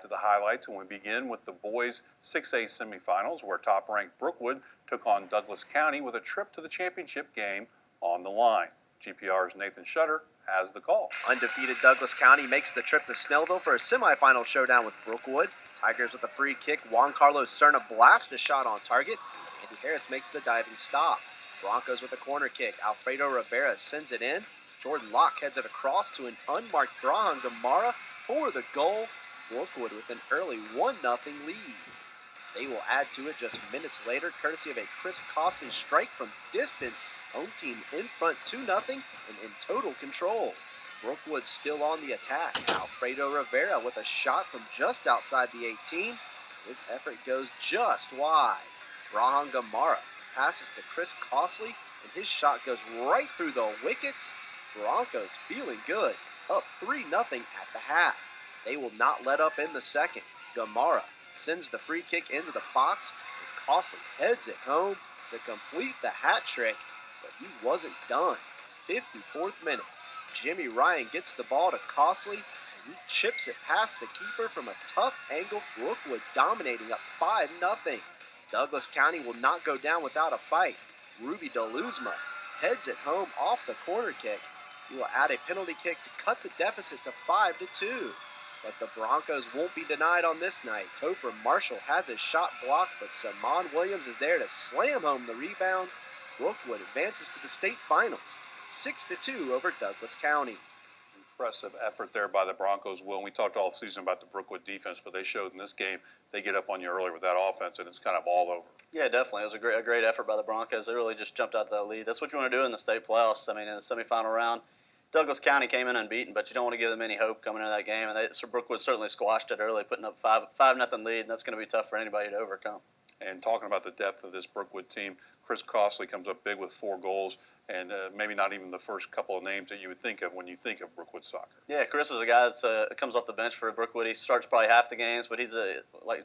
to the highlights, and we begin with the boys 6A semifinals, where top-ranked Brookwood took on Douglas County with a trip to the championship game on the line. GPR's Nathan Shutter has the call. Undefeated Douglas County makes the trip to Snellville for a semifinal showdown with Brookwood. Tigers with a free kick. Juan Carlos Serna blasts a shot on target. Andy Harris makes the diving stop. Broncos with a corner kick. Alfredo Rivera sends it in. Jordan Locke heads it across to an unmarked Brahan Gamara for the goal. Brookwood with an early 1-0 lead. They will add to it just minutes later, courtesy of a Chris Costin strike from distance. Home team in front 2-0 and in total control. Brookwood still on the attack. Alfredo Rivera with a shot from just outside the 18. His effort goes just wide. Brahan Gamara passes to Chris Costley, and his shot goes right through the wickets. Broncos feeling good, up 3-0 at the half. They will not let up in the second. Gamara sends the free kick into the box, and Costley heads it home to complete the hat trick, but he wasn't done. 54th minute, Jimmy Ryan gets the ball to Costley, and he chips it past the keeper from a tough angle. Brookwood dominating up 5-0. Douglas County will not go down without a fight. Ruby DeLuzma heads it home off the corner kick. He will add a penalty kick to cut the deficit to 5-2. But the Broncos won't be denied on this night. Topher Marshall has his shot blocked, but Saman Williams is there to slam home the rebound. Brookwood advances to the state finals, 6-2 over Douglas County. Impressive effort there by the Broncos, Will. We talked all season about the Brookwood defense, but they showed in this game they get up on you early with that offense, and it's kind of all over. Yeah, definitely. It was a great effort by the Broncos. They really just jumped out to that lead. That's what you want to do in the state playoffs. I mean, in the semifinal round, Douglas County came in unbeaten, but you don't want to give them any hope coming into that game. And so Brookwood certainly squashed it early, putting up 5-0 lead, and that's going to be tough for anybody to overcome. And talking about the depth of this Brookwood team, Chris Costley comes up big with 4 goals, and maybe not even the first couple of names that you would think of when you think of Brookwood soccer. Yeah, Chris is a guy that comes off the bench for Brookwood. He starts probably half the games, but he's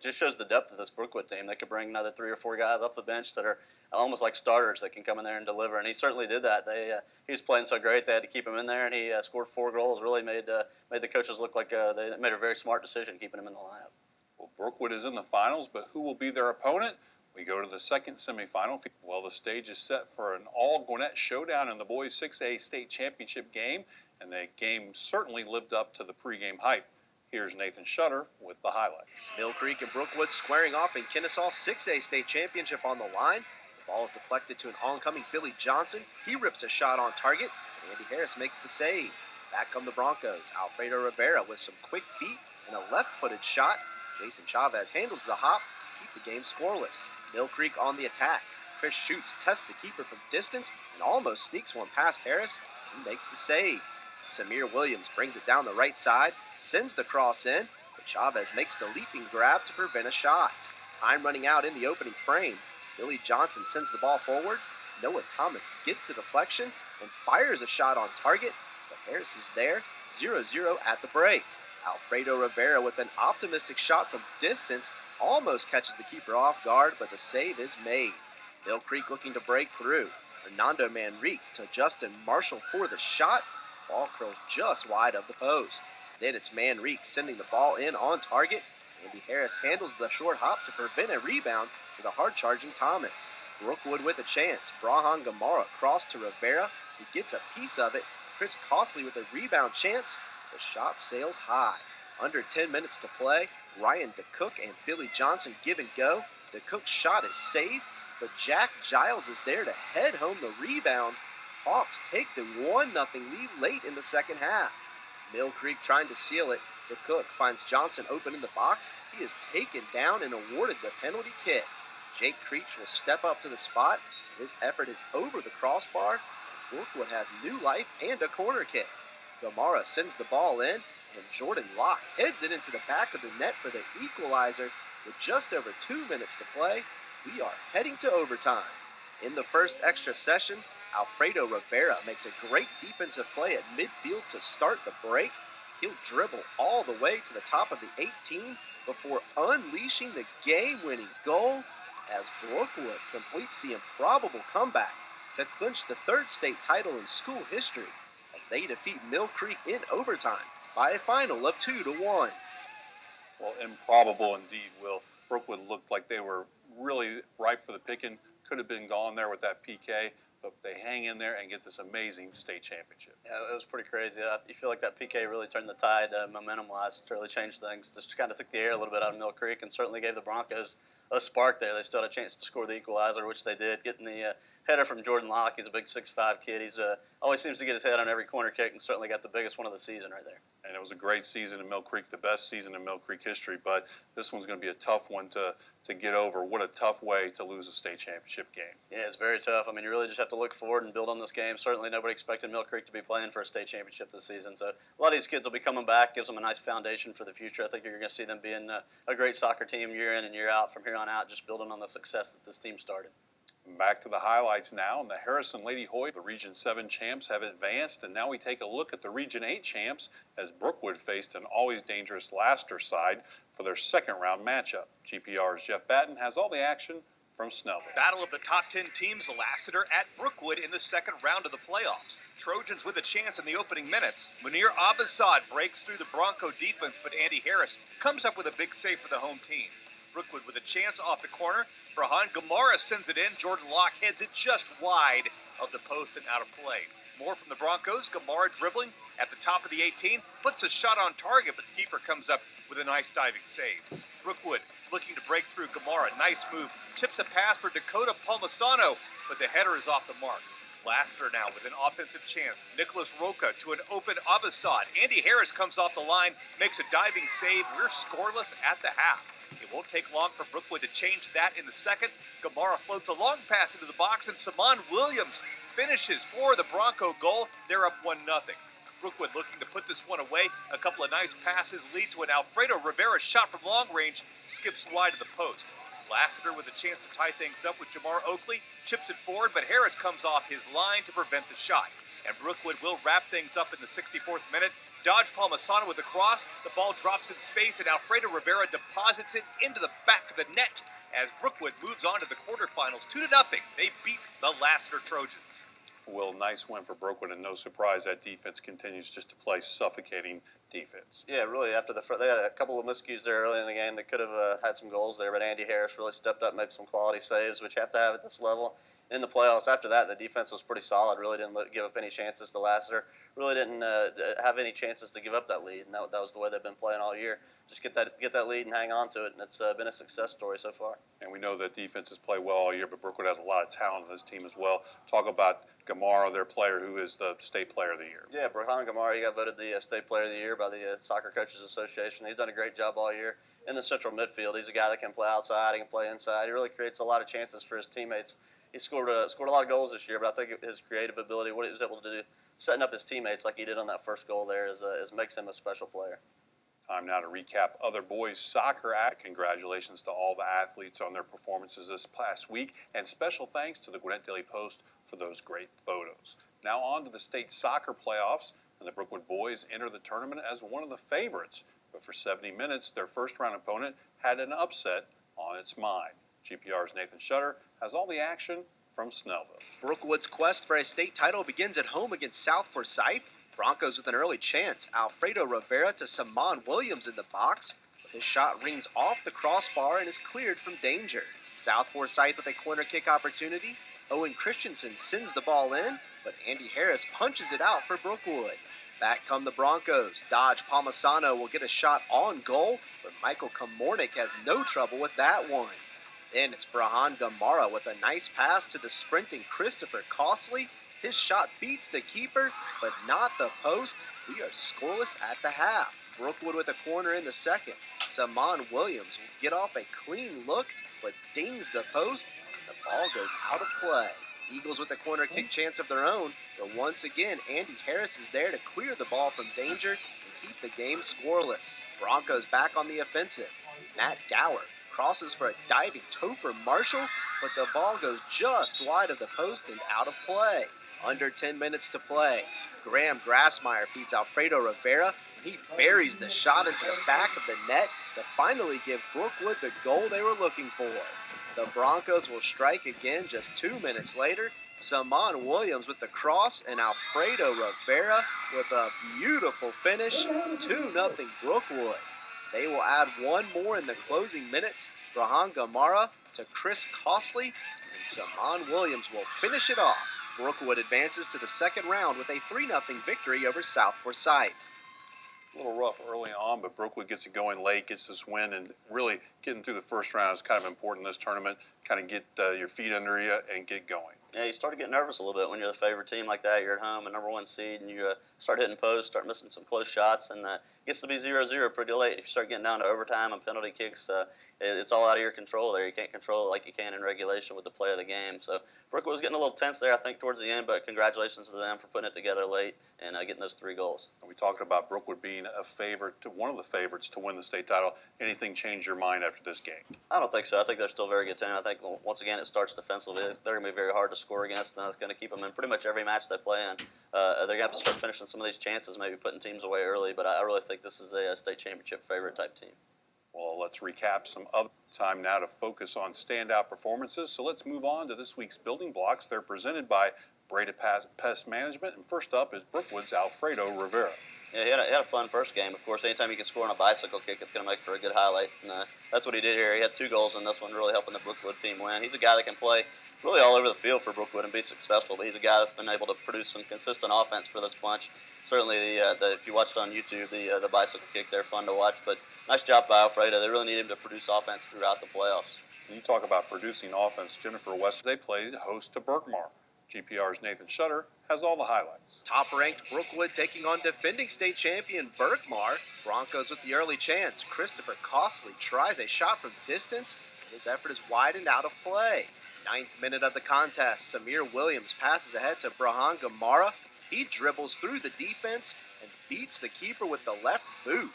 just shows the depth of this Brookwood team. They could bring another 3 or 4 guys off the bench that are almost like starters that can come in there and deliver, and he certainly did that. He was playing so great they had to keep him in there, and he scored 4 goals. Really made the coaches look like they made a very smart decision keeping him in the lineup. Well, Brookwood is in the finals, but who will be their opponent? We go to the second semifinal. Well, the stage is set for an all-Gwinnett showdown in the boys 6A state championship game, and the game certainly lived up to the pregame hype. Here's Nathan Shutter with the highlights. Mill Creek and Brookwood squaring off in Kennesaw 6A state championship on the line. The ball is deflected to an oncoming Billy Johnson. He rips a shot on target, and Andy Harris makes the save. Back come the Broncos. Alfredo Rivera with some quick feet and a left-footed shot. Jason Chavez handles the hop to keep the game scoreless. Mill Creek on the attack. Chris Schutz tests the keeper from distance and almost sneaks one past Harris. He makes the save. Samir Williams brings it down the right side, sends the cross in, but Chavez makes the leaping grab to prevent a shot. Time running out in the opening frame. Billy Johnson sends the ball forward. Noah Thomas gets the deflection and fires a shot on target, but Harris is there, 0-0 at the break. Alfredo Rivera with an optimistic shot from distance almost catches the keeper off guard, but the save is made. Mill Creek looking to break through. Hernando Manrique to Justin Marshall for the shot. Ball curls just wide of the post. Then it's Manrique sending the ball in on target. Andy Harris handles the short hop to prevent a rebound to the hard-charging Thomas. Brookwood with a chance. Brahan Gamara cross to Rivera, who gets a piece of it. Chris Costley with a rebound chance. The shot sails high. Under 10 minutes to play, Ryan DeCook and Billy Johnson give and go. DeCook's shot is saved, but Jack Giles is there to head home the rebound. Hawks take the 1-0 lead late in the second half. Mill Creek trying to seal it. DeCook finds Johnson open in the box. He is taken down and awarded the penalty kick. Jake Creech will step up to the spot. His effort is over the crossbar. Brookwood has new life and a corner kick. Gamara sends the ball in, and Jordan Locke heads it into the back of the net for the equalizer. With just over 2 minutes to play, we are heading to overtime. In the first extra session, Alfredo Rivera makes a great defensive play at midfield to start the break. He'll dribble all the way to the top of the 18 before unleashing the game-winning goal as Brookwood completes the improbable comeback to clinch the 3rd state title in school history as they defeat Mill Creek in overtime by a final of 2-1. Well, improbable indeed, Will. Brookwood looked like they were really ripe for the picking. Could have been gone there with that PK, but they hang in there and get this amazing state championship. Yeah, it was pretty crazy. You feel like that PK really turned the tide momentum-wise to really change things. Just kind of took the air a little bit out of Mill Creek and certainly gave the Broncos a spark there. They still had a chance to score the equalizer, which they did, getting the header from Jordan Locke. He's a big 6'5" kid. He's always seems to get his head on every corner kick and certainly got the biggest one of the season right there. And it was a great season in Mill Creek, the best season in Mill Creek history, but this one's going to be a tough one to get over. What a tough way to lose a state championship game. Yeah, it's very tough. I mean, you really just have to look forward and build on this game. Certainly nobody expected Mill Creek to be playing for a state championship this season, so a lot of these kids will be coming back, gives them a nice foundation for the future. I think you're going to see them being a great soccer team year in and year out from here on out, just building on the success that this team started. Back to the highlights now, and the Harrison Lady Hoyt, the Region 7 champs, have advanced, and now we take a look at the Region 8 champs as Brookwood faced an always dangerous Lassiter side for their second round matchup. GPR's Jeff Batten has all the action from Snellville. Battle of the top 10 teams, Lassiter at Brookwood in the second round of the playoffs. Trojans with a chance in the opening minutes. Munir Abbasad breaks through the Bronco defense, but Andy Harris comes up with a big save for the home team. Brookwood with a chance off the corner. Brahan Gamara sends it in. Jordan Locke heads it just wide of the post and out of play. More from the Broncos. Gamara dribbling at the top of the 18. Puts a shot on target, but the keeper comes up with a nice diving save. Brookwood looking to break through Gamara. Nice move. Chips a pass for Dakota Palmisano, but the header is off the mark. Lassiter now with an offensive chance. Nicholas Roca to an open Abbasad. Andy Harris comes off the line, makes a diving save. We're scoreless at the half. It won't take long for Brookwood to change that in the second. Gamara floats a long pass into the box, and Saman Williams finishes for the Bronco goal. They're up 1-0. Brookwood looking to put this one away. A couple of nice passes lead to an Alfredo Rivera shot from long range. Skips wide of the post. Lassiter with a chance to tie things up with Jamar Oakley. Chips it forward, but Harris comes off his line to prevent the shot. And Brookwood will wrap things up in the 64th minute. Dodge Palmisano with a cross. The ball drops in space, and Alfredo Rivera deposits it into the back of the net as Brookwood moves on to the quarterfinals 2-0. They beat the Lassiter Trojans. Will, nice win for Brookwood, and no surprise that defense continues just to play suffocating defense. Yeah, really, after they had a couple of miscues there early in the game. They could have had some goals there, but Andy Harris really stepped up, made some quality saves, which you have to have at this level. In the playoffs, after that, the defense was pretty solid. Really didn't give up any chances to Lassiter. Really didn't have any chances to give up that lead, and that was the way they've been playing all year. Just get that lead and hang on to it, and it's been a success story so far. And we know that defenses play well all year, but Brookwood has a lot of talent in this team as well. Talk about Gamara, their player, who is the state player of the year. Yeah, Brahan Gamara, he got voted the state player of the year by the Soccer Coaches Association. He's done a great job all year in the central midfield. He's a guy that can play outside, he can play inside. He really creates a lot of chances for his teammates. He scored a lot of goals this year, but I think his creative ability, what he was able to do, setting up his teammates like he did on that first goal there, is makes him a special player. Time now to recap other boys soccer act. Congratulations to all the athletes on their performances this past week, and special thanks to the Gwinnett Daily Post for those great photos. Now on to the state soccer playoffs, and the Brookwood boys enter the tournament as one of the favorites. But for 70 minutes, their first round opponent had an upset on its mind. GPR's Nathan Shutter has all the action from Snellville. Brookwood's quest for a state title begins at home against South Forsyth. Broncos with an early chance. Alfredo Rivera to Saman Williams in the box. His shot rings off the crossbar and is cleared from danger. South Forsyth with a corner kick opportunity. Owen Christensen sends the ball in, but Andy Harris punches it out for Brookwood. Back come the Broncos. Dodge Palmisano will get a shot on goal, but Michael Komornik has no trouble with that one. Then it's Brahan Gamara with a nice pass to the sprinting Christopher Costley. His shot beats the keeper, but not the post. We are scoreless at the half. Brookwood with a corner in the second. Saman Williams will get off a clean look, but dings the post, and the ball goes out of play. Eagles with a corner kick chance of their own, but once again, Andy Harris is there to clear the ball from danger and keep the game scoreless. Broncos back on the offensive. Matt Gower crosses for a diving Topher Marshall, but the ball goes just wide of the post and out of play. Under 10 minutes to play. Graham Grassmeyer feeds Alfredo Rivera, and he buries the shot into the back of the net to finally give Brookwood the goal they were looking for. The Broncos will strike again just 2 minutes later. Saman Williams with the cross, and Alfredo Rivera with a beautiful finish. 2-0 Brookwood. They will add one more in the closing minutes. Brahan Gamara to Chris Costley, and Saman Williams will finish it off. Brookwood advances to the second round with a 3-0 victory over South Forsyth. A little rough early on, but Brookwood gets it going late, gets this win, and really getting through the first round is kind of important in this tournament. Kind of get your feet under you and get going. Yeah, you start to get nervous a little bit when you're the favorite team like that. You're at home, a #1 seed, and you start hitting posts, start missing some close shots, and it gets to be 0-0 pretty late. If you start getting down to overtime and penalty kicks, it's all out of your control there. You can't control it like you can in regulation with the play of the game. So Brookwood was getting a little tense there, I think, towards the end, but congratulations to them for putting it together late and getting those 3 goals. We talked about Brookwood being a favorite, one of the favorites to win the state title. Anything change your mind after this game? I don't think so. I think they're still a very good team. I think, once again, it starts defensively. They're going to be very hard to score against, and that's going to keep them in pretty much every match they play in. They're going to have to start finishing some of these chances, maybe putting teams away early, but I really think this is a state championship favorite type team. Well, let's recap some other time now to focus on standout performances. So let's move on to this week's building blocks. They're presented by Breda Pest Management, and first up is Brookwood's Alfredo Rivera. Yeah, he had a fun first game. Of course, anytime you can score on a bicycle kick, it's going to make for a good highlight. And that's what he did here. He had 2 goals in this one, really helping the Brookwood team win. He's a guy that can play really all over the field for Brookwood and be successful, but he's a guy that's been able to produce some consistent offense for this bunch. Certainly, if you watched on YouTube, the bicycle kick, they're fun to watch. But nice job by Alfredo. They really need him to produce offense throughout the playoffs. When you talk about producing offense, Jennifer West, they played host to Berkmar. GPR's Nathan Shutter has all the highlights. Top-ranked Brookwood taking on defending state champion Berkmar. Broncos with the early chance. Christopher Costley tries a shot from distance. His effort is wide and out of play. 9th minute of the contest. Samir Williams passes ahead to Brahan Gamara. He dribbles through the defense and beats the keeper with the left boot.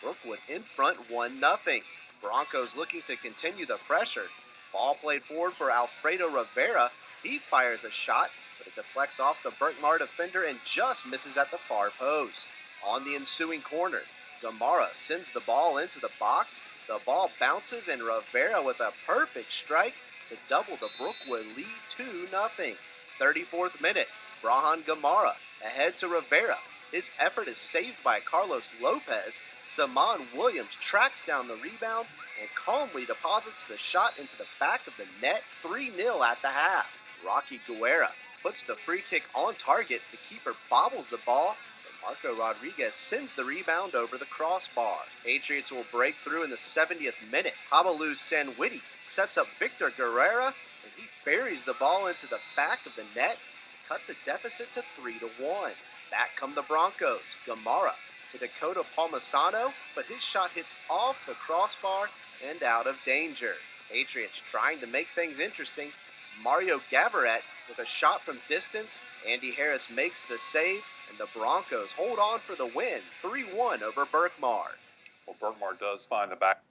Brookwood in front 1-0. Broncos looking to continue the pressure. Ball played forward for Alfredo Rivera. He fires a shot, but it deflects off the Berkmar defender and just misses at the far post. On the ensuing corner, Gamara sends the ball into the box. The ball bounces and Rivera with a perfect strike to double the Brookwood lead 2-0. 34th minute, Brahan Gamara ahead to Rivera. His effort is saved by Carlos Lopez. Saman Williams tracks down the rebound and calmly deposits the shot into the back of the net. 3-0 at the half. Rocky Guerra puts the free kick on target. The keeper bobbles the ball, but Marco Rodriguez sends the rebound over the crossbar. Patriots will break through in the 70th minute. Habalu Sanwiti sets up Victor Guerrera, and he buries the ball into the back of the net to cut the deficit to 3-1. Back come the Broncos. Gamara to Dakota Palmasano, but his shot hits off the crossbar and out of danger. Patriots trying to make things interesting. Mario Gavaret with a shot from distance. Andy Harris makes the save, and the Broncos hold on for the win, 3-1 over Berkmar. Well, Berkmar does find the back